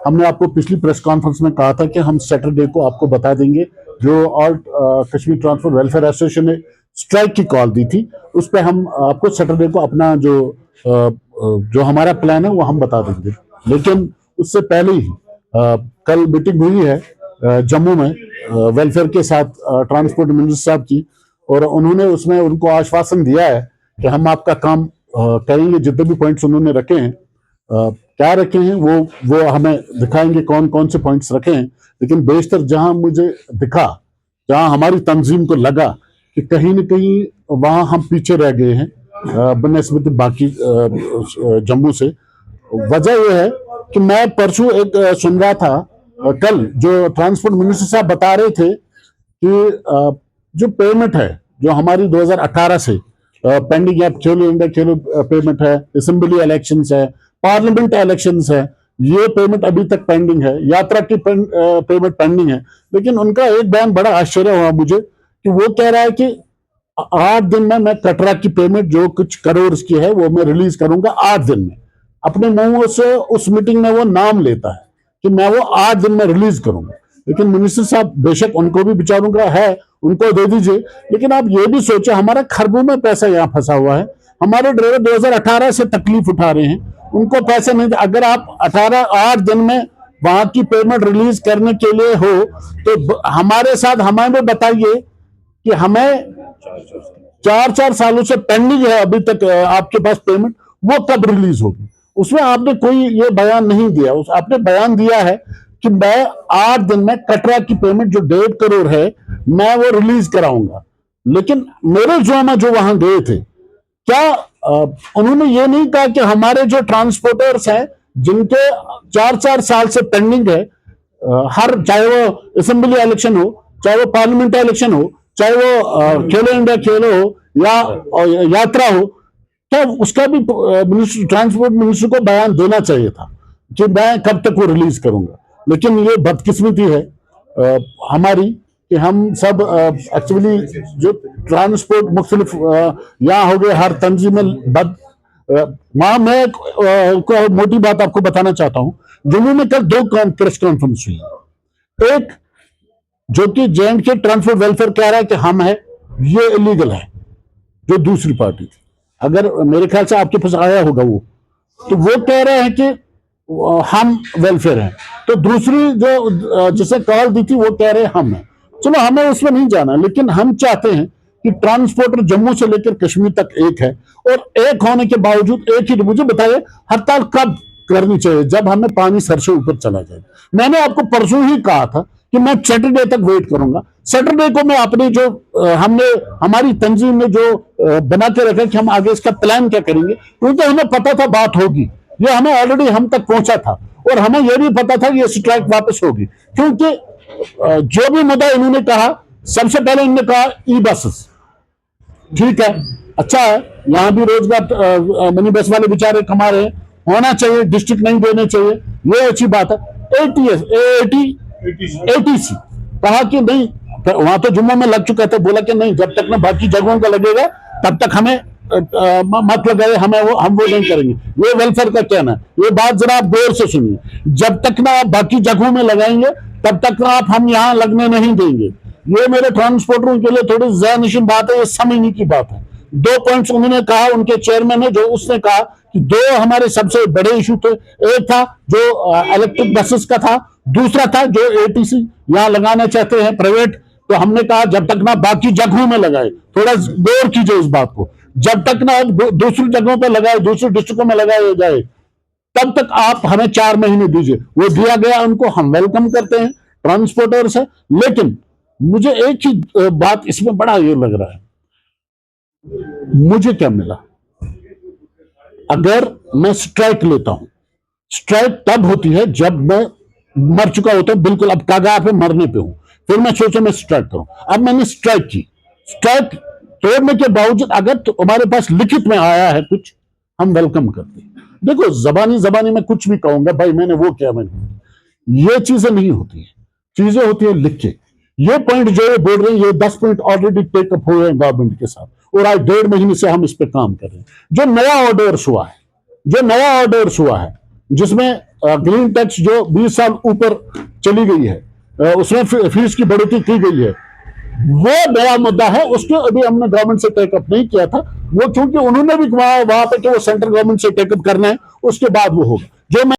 हमने आपको पिछली प्रेस कॉन्फ्रेंस में कहा था कि हम सैटरडे को आपको बता देंगे। जो all Kashmir transport welfare association ने स्ट्राइक की कॉल दी थी, उस पर हम आपको सैटरडे को अपना जो हमारा प्लान है वो हम बता देंगे। लेकिन उससे पहले ही कल मीटिंग हुई है जम्मू में वेलफेयर के साथ ट्रांसपोर्ट मिनिस्टर साहब की, और उन्होंने उसमें उनको आश्वासन दिया है कि हम आपका काम करेंगे। जितने भी पॉइंट्स उन्होंने रखे हैं, क्या रखे हैं वो हमें दिखाएंगे, कौन कौन से पॉइंट्स रखे हैं। लेकिन बेशतर जहां मुझे दिखा, जहां हमारी तंजीम को लगा कि कहीं न कहीं वहां हम पीछे रह गए हैं बनस्बत बाकी जम्मू से। वजह यह है कि मैं परसों एक सुन रहा था, कल जो ट्रांसपोर्ट मिनिस्टर साहब बता रहे थे कि जो पेमेंट है जो हमारी 2018 से पेंडिंग है, खेलो इंडिया खेलो पेमेंट है, असेंबली इलेक्शंस है, पार्लियामेंट इलेक्शंस है, ये पेमेंट अभी तक पेंडिंग है, यात्रा की पेमेंट पेंडिंग है। लेकिन उनका एक बयान बड़ा आश्चर्य हुआ मुझे कि वो कह रहा है कि 8 दिन में मैं कटरा की पेमेंट जो कुछ करोड़ की है वो मैं रिलीज करूंगा 8 दिन में। अपने मुंह से उस मीटिंग में वो नाम लेता है कि मैं वो 8 दिन में रिलीज करूंगा। लेकिन मिनिस्टर साहब, बेशक उनको भी विचारों का है, उनको दे दीजिए, लेकिन आप ये भी सोचे हमारा खरबों में पैसा यहाँ फंसा हुआ है। हमारे ड्राइवर 2018 से तकलीफ उठा रहे हैं, उनको पैसे नहीं। अगर आप 8 दिन में वहां की पेमेंट रिलीज करने के लिए हो तो हमारे साथ हमें भी बताइए कि हमें 4 सालों से पेंडिंग है अभी तक आपके पास पेमेंट, वो कब रिलीज होगी। उसमें आपने कोई ये बयान नहीं दिया। आपने बयान दिया है कि मैं 8 दिन में कटरा की पेमेंट जो 1.5 करोड़ है मैं वो रिलीज कराऊंगा। लेकिन मेरे जोमा जो वहां गए थे, क्या उन्होंने ये नहीं कहा कि हमारे जो ट्रांसपोर्टर्स हैं जिनके 4 साल से पेंडिंग है, हर चाहे वो असेंबली इलेक्शन हो, चाहे वो पार्लियामेंट इलेक्शन हो, चाहे वो खेलो इंडिया खेलो हो या यात्रा हो, तो उसका भी ट्रांसपोर्ट मिनिस्टर को बयान देना चाहिए था कि मैं कब तक वो रिलीज करूंगा। लेकिन ये बदकिस्मती है हमारी कि हम सब एक्चुअली जो ट्रांसपोर्ट मुख्तलिफ यहाँ हो गए, हर तंजीम में बद वहां मैं एक मोटी बात आपको बताना चाहता हूँ। जम्मू में कल 2 प्रेस कॉन्फ्रेंस हुई। एक जो कि जेएंड के ट्रांसपोर्ट वेलफेयर कह रहा है कि हम है, ये इलीगल है। जो दूसरी पार्टी थी, अगर मेरे ख्याल से आपके पास आया होगा वो, तो वो कह रहे हैं कि हम वेलफेयर हैं। तो दूसरी जो जिसे कॉल दी थी वो कह रहे हैं हम हैं। चलो हमें उसमें नहीं जाना, लेकिन हम चाहते हैं कि ट्रांसपोर्टर जम्मू से लेकर कश्मीर तक एक है, और एक होने के बावजूद एक ही। मुझे बताइए हड़ताल कब करनी चाहिए? जब हमें पानी सर से ऊपर चला जाए। मैंने आपको परसों ही कहा था कि मैं सैटरडे तक वेट करूंगा। सैटरडे को मैं अपनी जो हमने हमारी तंजीम में जो बना के रखा कि हम आगे इसका प्लान क्या करेंगे, क्योंकि हमें पता था बात होगी, ये हमें ऑलरेडी हम तक पहुंचा था, और हमें यह भी पता था कि ये स्ट्राइक वापस होगी। क्योंकि जो भी मुद्दा इन्होंने कहा, सबसे पहले इन्होंने कहा ई बसेस, ठीक है, अच्छा है, यहां भी रोजगार मिनी बस वाले बेचारे कमा रहे हैं, होना चाहिए, डिस्ट्रिक्ट नहीं देने चाहिए, ये अच्छी बात है। एटीसी कहा कि नहीं, वहां तो जम्मू में लग चुका था, बोला कि नहीं, जब तक ना बाकी जगहों का लगेगा तब तक हमें मत लगाए, हमें हम वो नहीं करेंगे। ये वेलफेयर का कहना है। ये बात जरा आप गौर से सुनिए, जब तक ना आप बाकी जगहों में लगाएंगे तब तक ना आप हम यहां लगने नहीं देंगे। ये मेरे ट्रांसपोर्टरों के लिए थोड़ी ज़हन-नशीन बात है, ये समझने की बात है। 2 पॉइंट्स उन्होंने कहा, उनके चेयरमैन ने, जो उसने कहा कि 2 हमारे सबसे बड़े इशू थे। एक था जो इलेक्ट्रिक बसेस का था, दूसरा था जो एटीसी यहां लगाना चाहते हैं प्राइवेट। तो हमने कहा जब तक ना बाकी जगहों में लगाए, थोड़ा गौर कीजिए इस बात को, जब तक ना दूसरी जगहों पर लगाए, दूसरी डिस्ट्रिक्टों में लगाया जाए, तब तक आप हमें 4 महीने दीजिए। वो दिया गया उनको, हम वेलकम करते हैं, ट्रांसपोर्टर से। लेकिन मुझे एक ही बात इसमें बड़ा ये लग रहा है, मुझे क्या मिला अगर मैं स्ट्राइक लेता हूं? स्ट्राइक तब होती है जब मैं मर चुका होता हूं, बिल्कुल अब कगार पे मरने पे हूं, फिर मैं सोचा मैं स्ट्राइक करूं। अब मैंने स्ट्राइक की, स्ट्राइक तोड़ने के बावजूद अगर तो हमारे पास लिखित में आया है कुछ, हम वेलकम करते हैं। देखो जबानी में कुछ भी कहूंगा, भाई मैंने वो किया, मैंने, ये चीजें नहीं होती है, चीजें होती है लिख के। ये पॉइंट जो ये बोल रहे हैं, ये 10 पॉइंट ऑलरेडी टेकअप हुए हैं गवर्नमेंट के साथ, और आज 1.5 महीने से हम इस पे काम कर रहे हैं। जो नया ऑर्डर्स हुआ है, जिसमें ग्रीन टैक्स जो 20 साल ऊपर चली गई है, उसमें फीस की बढ़ोतरी की गई है, वो नया मुद्दा है। उसको अभी हमने गवर्नमेंट से टेकअप नहीं किया था, वो क्योंकि उन्होंने भी वहां पे कि वो सेंट्रल गवर्नमेंट से टेकअप करना है, उसके बाद वो होगा। जो मैं